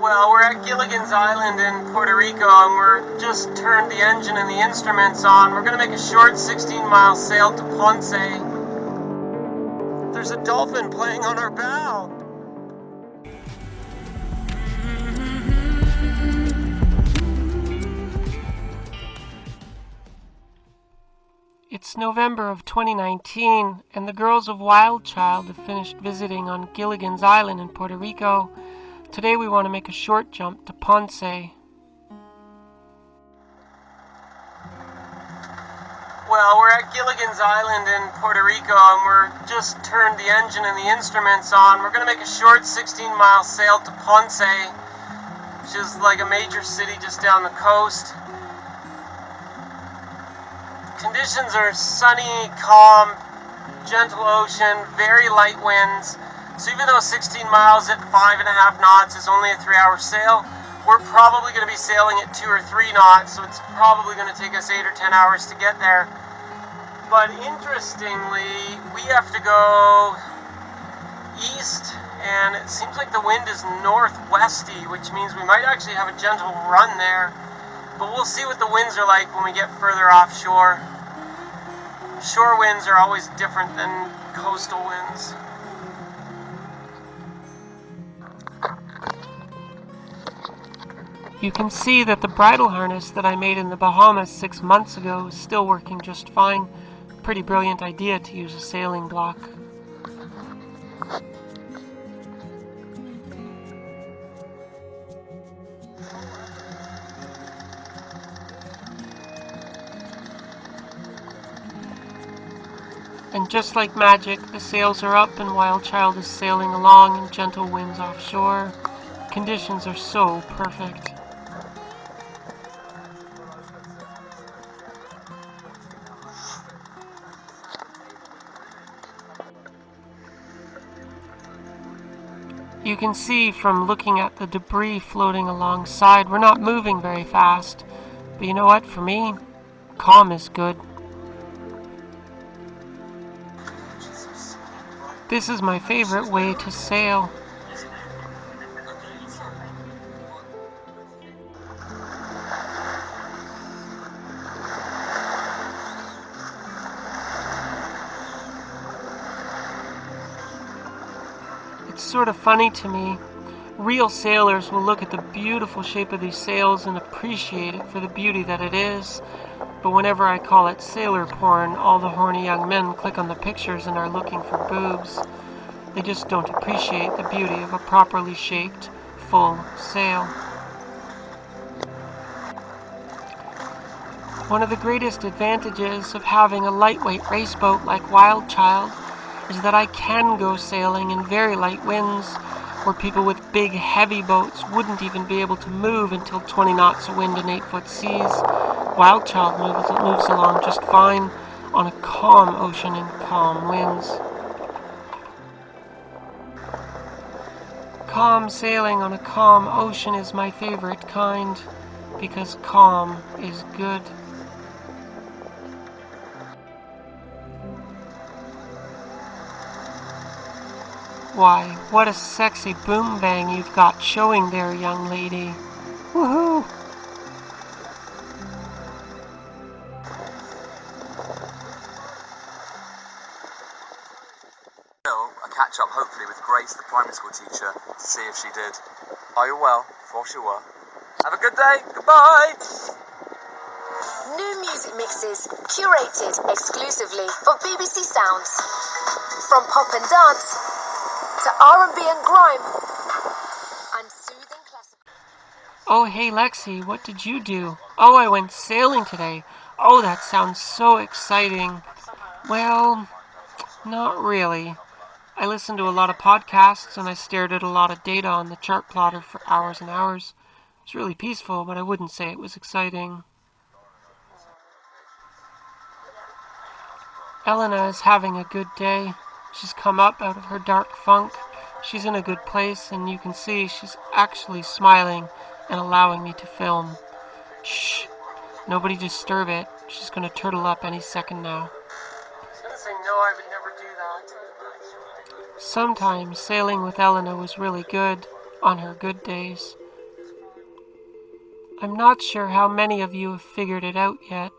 Well, we're at Gilligan's Island in Puerto Rico, and we're just turned the engine and the instruments on. We're going to make a short 16-mile sail to Ponce. There's a dolphin playing on our bow. It's November of 2019, and the girls of WildChild have finished visiting on Gilligan's Island in Puerto Rico. Today we want to make a short jump to Ponce. Well, we're at Gilligan's Island in Puerto Rico, and we're just turned the engine and the instruments on. We're going to make a short 16-mile sail to Ponce, which is like a major city just down the coast. Conditions are sunny, calm, gentle ocean, very light winds. So even though 16 miles at 5.5 knots is only a 3-hour sail, we're probably going to be sailing at 2 or 3 knots, so it's probably going to take us 8 or 10 hours to get there. But interestingly, we have to go east, and it seems like the wind is northwesty, which means we might actually have a gentle run there. But we'll see what the winds are like when we get further offshore. Shore winds are always different than coastal winds. You can see that the bridle harness that I made in the Bahamas 6 months ago is still working just fine. Pretty brilliant idea to use a sailing block. And just like magic, the sails are up and WildChild is sailing along in gentle winds offshore. Conditions are so perfect. You can see from looking at the debris floating alongside, we're not moving very fast. But you know what, for me, calm is good. This is my favorite way to sail. It's sort of funny to me. Real sailors will look at the beautiful shape of these sails and appreciate it for the beauty that it is. But whenever I call it sailor porn, all the horny young men click on the pictures and are looking for boobs. They just don't appreciate the beauty of a properly shaped, full sail. One of the greatest advantages of having a lightweight race boat like WildChild is that I can go sailing in very light winds, where people with big, heavy boats wouldn't even be able to move until 20 knots of wind and 8-foot seas. WildChild moves along just fine on a calm ocean and calm winds. Calm sailing on a calm ocean is my favorite kind, because calm is good. Why, what a sexy boom bang you've got showing there, young lady. Woohoo! A catch up hopefully with Grace, the primary school teacher, to see if she did. Are you well? For sure. Have a good day. Goodbye. New music mixes curated exclusively for BBC Sounds. From pop and dance to R&B and grime and soothing classical. Oh, hey Lexi, what did you do? Oh, I went sailing today. Oh, that sounds so exciting. Well, not really. I listened to a lot of podcasts and I stared at a lot of data on the chart plotter for hours and hours. It was really peaceful, but I wouldn't say it was exciting. Elena is having a good day. She's come up out of her dark funk. She's in a good place, and you can see she's actually smiling and allowing me to film. Shh! Nobody disturb it. She's going to turtle up any second now. I was going to say no, I would never do that. Sometimes sailing with Elena was really good on her good days. I'm not sure how many of you have figured it out yet.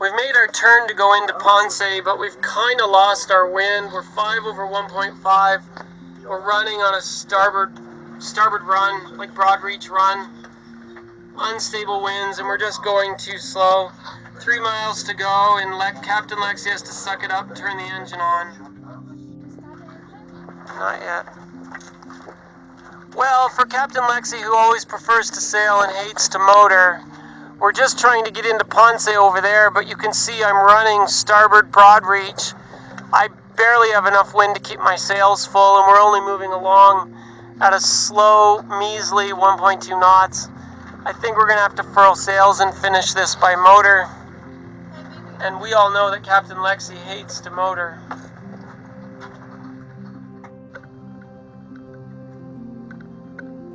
We've made our turn to go into Ponce, but we've kind of lost our wind. We're 5 over 1.5. We're running on a starboard run, like broad reach run. Unstable winds, and we're just going too slow. 3 miles to go, and Captain Lexi has to suck it up and turn the engine on. Not yet. Well, for Captain Lexi, who always prefers to sail and hates to motor, we're just trying to get into Ponce over there, but you can see I'm running starboard broad reach. I barely have enough wind to keep my sails full, and we're only moving along at a slow, measly 1.2 knots. I think we're going to have to furl sails and finish this by motor. And we all know that Captain Lexi hates to motor.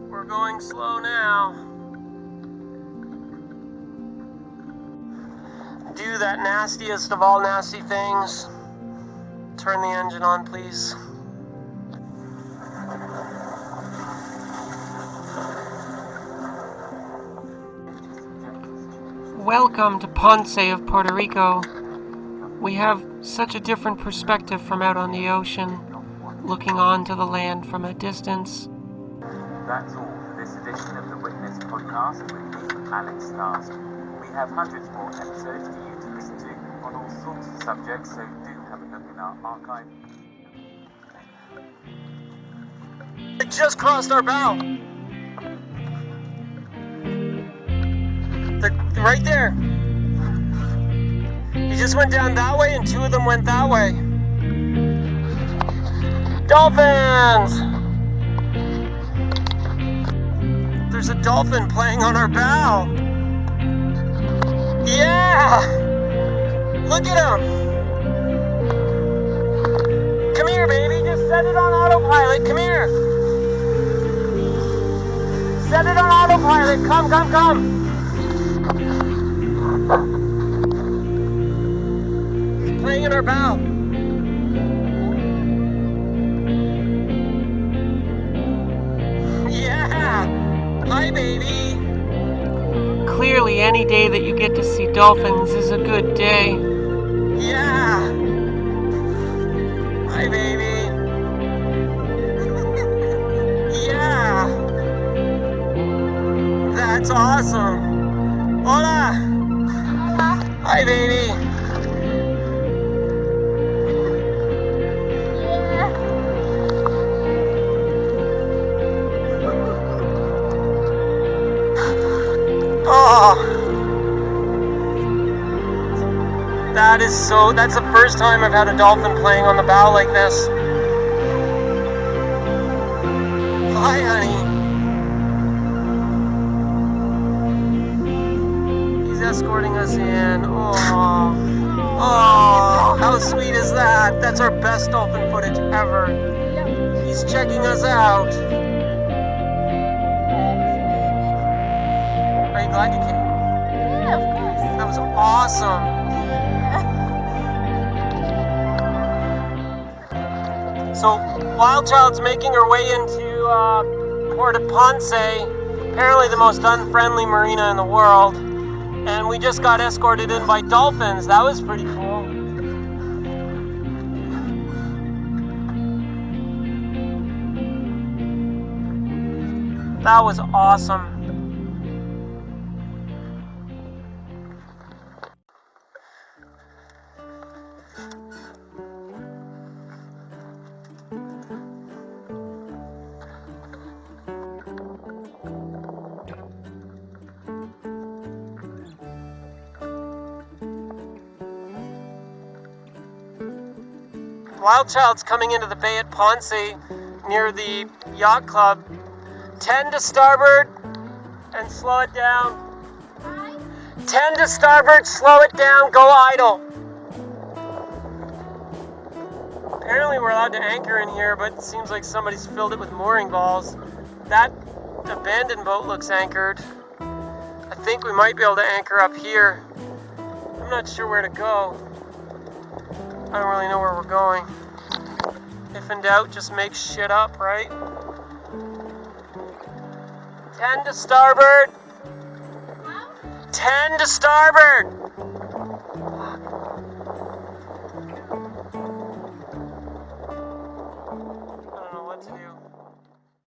We're going slow now. Do that nastiest of all nasty things. Turn the engine on, please. Welcome to Ponce of Puerto Rico. We have such a different perspective from out on the ocean, looking onto the land from a distance. That's all for this edition of the Witness podcast with me, Alex Stars. We have hundreds more episodes for you to listen to on all sorts of subjects, so do have a look in our archive. It just crossed our bow. They're right there. He just went down that way, and 2 of them went that way. Dolphins! There's a dolphin playing on our bow. Yeah! Look at him! Come here, baby. Just set it on autopilot. Come here. Set it on autopilot. Come, come, come. He's playing in our bow. Yeah! Hi, baby. Clearly, any day that you get to see dolphins is a good day. Yeah! Hi, baby. Yeah! That's awesome. Hola! Hola. Hi, baby. Yeah. Oh! That's the first time I've had a dolphin playing on the bow like this. Hi, honey. He's escorting us in. Oh, how sweet is that? That's our best dolphin footage ever. He's checking us out. Are you glad you came? Yeah, of course. That was awesome. So, WildChild's making her way into Port of Ponce, apparently the most unfriendly marina in the world. And we just got escorted in by dolphins. That was pretty cool. That was awesome. WildChild's coming into the bay at Ponce near the yacht club. 10 to starboard and slow it down. 10 to starboard, slow it down, go idle. Apparently we're allowed to anchor in here, but it seems like somebody's filled it with mooring balls. That abandoned boat looks anchored. I think we might be able to anchor up here. I'm not sure where to go. I don't really know where we're going. If in doubt, just make shit up, right? 10 to starboard. 10 to starboard.